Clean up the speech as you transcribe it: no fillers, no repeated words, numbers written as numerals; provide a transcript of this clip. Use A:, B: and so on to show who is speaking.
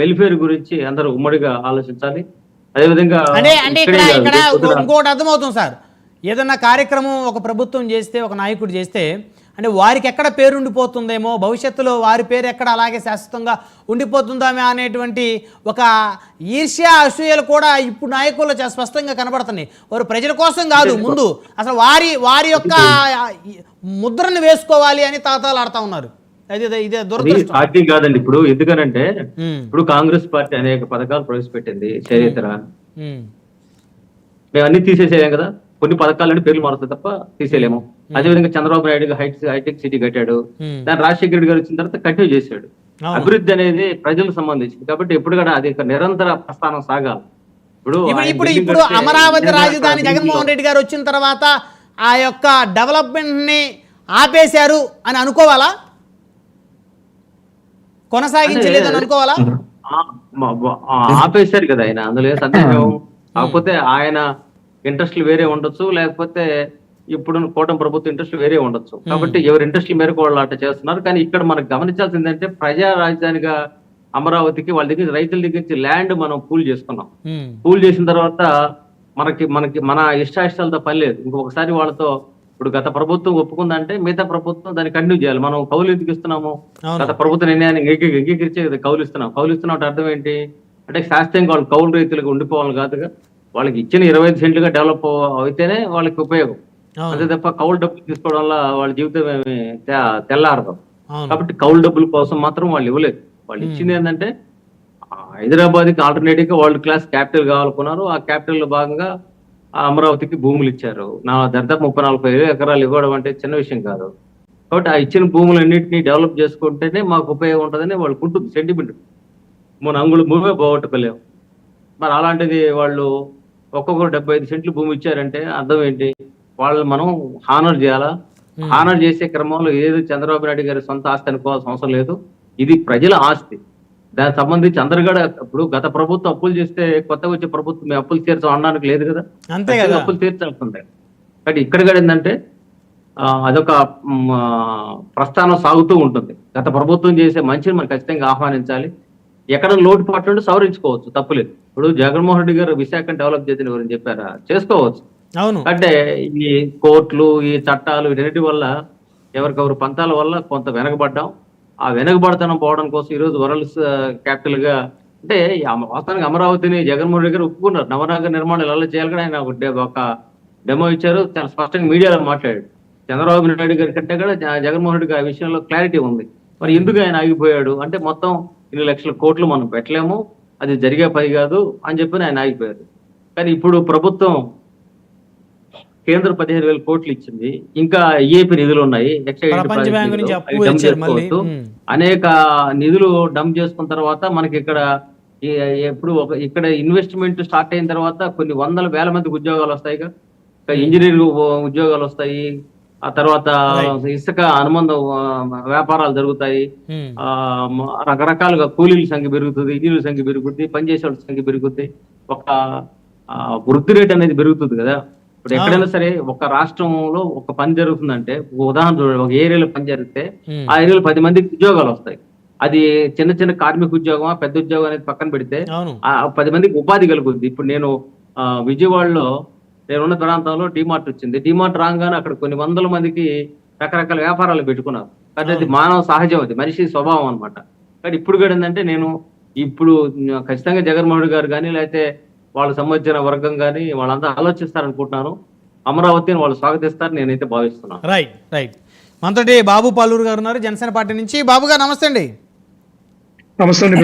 A: Welfare గురించి అందరూ ఉమ్మడిగా ఆలోచించాలి. అదేవిధంగా
B: అంటే అంటే
A: ఇక్కడే
B: ఇక్కడ
A: కాదు,
B: ఇక్కడ
A: రేపు పొద్దున
B: ఇంకోటి అర్థమవుతుంది సార్. ఏదన్నా కార్యక్రమం ఒక ప్రభుత్వం చేస్తే, ఒక నాయకుడు చేస్తే, అంటే వారికి ఎక్కడ పేరు ఉండిపోతుందేమో, భవిష్యత్తులో వారి పేరు ఎక్కడ అలాగే శాశ్వతంగా ఉండిపోతుందామే అనేటువంటి ఒక ఈర్ష్య, అసూయలు కూడా ఇప్పుడు నాయకుల్లో చాలా స్పష్టంగా కనబడుతున్నాయి. వారు ప్రజల కోసం కాదు, ముందు అసలు వారి యొక్క ముద్రను వేసుకోవాలి అని తాతాలు ఆడుతా ఉన్నారు. ఇదే దురదృష్టం.
A: పార్టీ కాదండి. ఇప్పుడు ఎందుకనంటే ఇప్పుడు కాంగ్రెస్ పార్టీ అనేక పథకాలు ప్రవేశపెట్టింది. చరిత్ర మేము అన్ని తీసేసేయం కదా, కొన్ని పథకాలని పేర్లు మారుతాయి తప్ప తీసేయలేము. అదేవిధంగా చంద్రబాబు నాయుడు హైటెక్ సిటీ కట్టాడు. దాన్ని రాజశేఖర రెడ్డి గారు వచ్చిన తర్వాత కంటిన్యూ చేశాడు. అభివృద్ధి అనేది ప్రజలకు సంబంధించింది కాబట్టి ఎప్పుడు కూడా అది నిరంతర ప్రస్థానం సాగాలి.
B: ఇప్పుడు అమరావతి రాజధాని జగన్మోహన్ రెడ్డి గారు వచ్చిన తర్వాత ఆ యొక్క డెవలప్మెంట్ ని ఆపేశారు అని అనుకోవాలా, కొనసాగించలేదని అనుకోవాలా?
A: ఆపేశారు కదా ఆయన, అందులో సందేహం. కాకపోతే ఆయన ఇంట్రెస్ట్లు వేరే ఉండొచ్చు, లేకపోతే ఇప్పుడు కూటమి ప్రభుత్వం ఇంట్రెస్ట్ వేరే ఉండొచ్చు. కాబట్టి ఎవరి ఇంట్రెస్ట్ల మేరకు వాళ్ళు అట్లా చేస్తున్నారు. కానీ ఇక్కడ మనకు గమనించాల్సింది ఏంటంటే ప్రజా రాజధానిగా అమరావతికి వాళ్ళ దగ్గర రైతుల దగ్గర నుంచి ల్యాండ్ మనం పూల్ చేసుకున్నాం. పూల్ చేసిన తర్వాత మనకి మన ఇష్టాయిష్టాలతో పని లేదు. ఇంకొకసారి వాళ్ళతో ఇప్పుడు గత ప్రభుత్వం ఒప్పుకుందంటే మిగతా ప్రభుత్వం దాన్ని కంటిన్యూ చేయాలి. మనం కౌలు ఎందుకు ఇస్తున్నాము? గత ప్రభుత్వ నిర్ణయాన్ని అంగీకరించే కౌలు ఇస్తున్నాం. కౌలు ఇస్తున్నట్టు అర్థం ఏంటి అంటే శాస్త్రీయంగా వాళ్ళు కౌలు రైతులకు ఉండిపోవాలి కాదుగా, వాళ్ళకి ఇచ్చిన 25 సెంట్లుగా డెవలప్ అయితేనే వాళ్ళకి ఉపయోగం. అంతే తప్ప కౌలు డబ్బులు తీసుకోవడం వల్ల వాళ్ళ జీవితం ఏమి తెల్లారదు. కాబట్టి కౌలు డబ్బుల కోసం మాత్రం వాళ్ళు ఇవ్వలేదు. వాళ్ళు ఇచ్చింది ఏంటంటే హైదరాబాద్ కి ఆల్టర్నేటివ్ గా వరల్డ్ క్లాస్ క్యాపిటల్ కావాలనుకున్నారు. ఆ క్యాపిటల్ లో భాగంగా అమరావతికి భూములు ఇచ్చారు. దాదాపు 30-40 ఎకరాలు ఇవ్వడం అంటే చిన్న విషయం కాదు. కాబట్టి ఆ ఇచ్చిన భూములన్నింటినీ డెవలప్ చేసుకుంటేనే మాకు ఉపయోగం ఉంటుందని వాళ్ళకు ఉంటుంది సెంటిమెంట్. మన అంగుళ భూమే పోగొట్టుకోలేము. మరి అలాంటిది వాళ్ళు ఒక్కొక్కరు 75 సెంట్లు భూమి ఇచ్చారంటే అర్థం ఏంటి? వాళ్ళు మనం హానర్ చేయాలా? హానర్ చేసే క్రమంలో ఏది చంద్రబాబు నాయుడు గారి సొంత ఆస్తి అనుకోవాల్సిన అవసరం లేదు. ఇది ప్రజల ఆస్తి. దానికి సంబంధించి అందరు కూడా ఇప్పుడు గత ప్రభుత్వం అప్పులు చేస్తే కొత్తగా వచ్చే ప్రభుత్వం మేము అప్పులు తీర్చాం అనడానికి లేదు కదా,
B: అంతే కదా,
A: అప్పులు తీర్చాల్సిందే. కానీ ఇక్కడ కూడా ఏంటంటే అదొక ప్రస్థానం సాగుతూ ఉంటుంది. గత ప్రభుత్వం చేసే మంచిని మనం ఖచ్చితంగా ఆహ్వానించాలి. ఎక్కడ లోటుపాట్లు సవరించుకోవచ్చు, తప్పులేదు. ఇప్పుడు జగన్మోహన్ రెడ్డి గారు విశాఖ డెవలప్ చేసిన గురించి చెప్పారా, చేసుకోవచ్చు. అంటే ఈ కోర్టులు, ఈ చట్టాలు, వీటన్నిటి వల్ల ఎవరికెవరు పంతాల వల్ల కొంత వెనకబడ్డాం. ఆ వెనకబడతనం పోవడం కోసం ఈరోజు వరల్డ్ క్యాపిటల్ గా అంటే వాస్తవానికి అమరావతిని జగన్మోహన్ రెడ్డి గారు ఒప్పుకున్నారు. నవనగర నిర్మాణం ఎలా చేయాలి కూడా ఆయన ఒక డెమో ఇచ్చారు. చాలా స్పష్టంగా మీడియాలో మాట్లాడాడు. చంద్రబాబు నాయుడు గారి కంటే కూడా జగన్మోహన్ రెడ్డి గారి విషయంలో క్లారిటీ ఉంది. మరి ఎందుకు ఆయన ఆగిపోయాడు అంటే మొత్తం 2 లక్షల కోట్లు మనం పెట్టలేము, అది జరిగే పని కాదు అని చెప్పి ఆయన ఆగిపోయారు. కానీ ఇప్పుడు ప్రభుత్వం కేంద్ర 15,000 కోట్లు ఇచ్చింది. ఇంకా ఏపీ నిధులు ఉన్నాయి, అనేక నిధులు డంప్ చేసుకున్న తర్వాత మనకి ఇక్కడ ఇన్వెస్ట్మెంట్ స్టార్ట్ అయిన తర్వాత కొన్ని 100,000 మందికి ఉద్యోగాలు వస్తాయిగా, ఇంజనీరింగ్ ఉద్యోగాలు వస్తాయి. ఆ తర్వాత ఇసుక అనుబంధ వ్యాపారాలు జరుగుతాయి. రకరకాలుగా కూలీల సంఖ్య పెరుగుతుంది, ఇంజనీర్ల సంఖ్య పెరుగుతుంది, పనిచేసే వాళ్ళ సంఖ్య పెరుగుతుంది. ఒక వృద్ధి రేట్ అనేది పెరుగుతుంది కదా. ఇప్పుడు ఎక్కడైనా సరే ఒక రాష్ట్రంలో ఒక పని జరుగుతుందంటే ఉదాహరణ చూడండి, ఒక ఏరియాలో పని జరిగితే ఆ ఏరియాలో 10 మందికి ఉద్యోగాలు వస్తాయి. అది చిన్న చిన్న కార్మిక ఉద్యోగమా పెద్ద ఉద్యోగం అనేది పక్కన పెడితే ఆ 10 మందికి ఉపాధి కలుగుతుంది. ఇప్పుడు నేను విజయవాడలో నేనున్న ప్రాంతంలో డిమార్ట్ వచ్చింది. డిమార్ట్ రాగానే అక్కడ కొన్ని 100 మందికి రకరకాల వ్యాపారాలు పెట్టుకున్నారు. కానీ అది మానవ సహజం, అది మనిషి స్వభావం అనమాట. కానీ ఇప్పుడు కూడా ఏంటంటే ఇప్పుడు ఖచ్చితంగా జగన్మోహన్ రెడ్డి గారు కానీ లేకపోతే వాళ్ళకి సంబంధించిన వర్గం కానీ వాళ్ళంతా ఆలోచిస్తారనుకుంటున్నాను. అమరావతిని వాళ్ళు స్వాగతిస్తారు నేనైతే భావిస్తున్నాను.
B: రైట్. మనతోటి బాబు పాలూరు గారు ఉన్నారు, జనసేన పార్టీ నుంచి. బాబు గారు నమస్తే అండి.
C: నమస్తే అండి.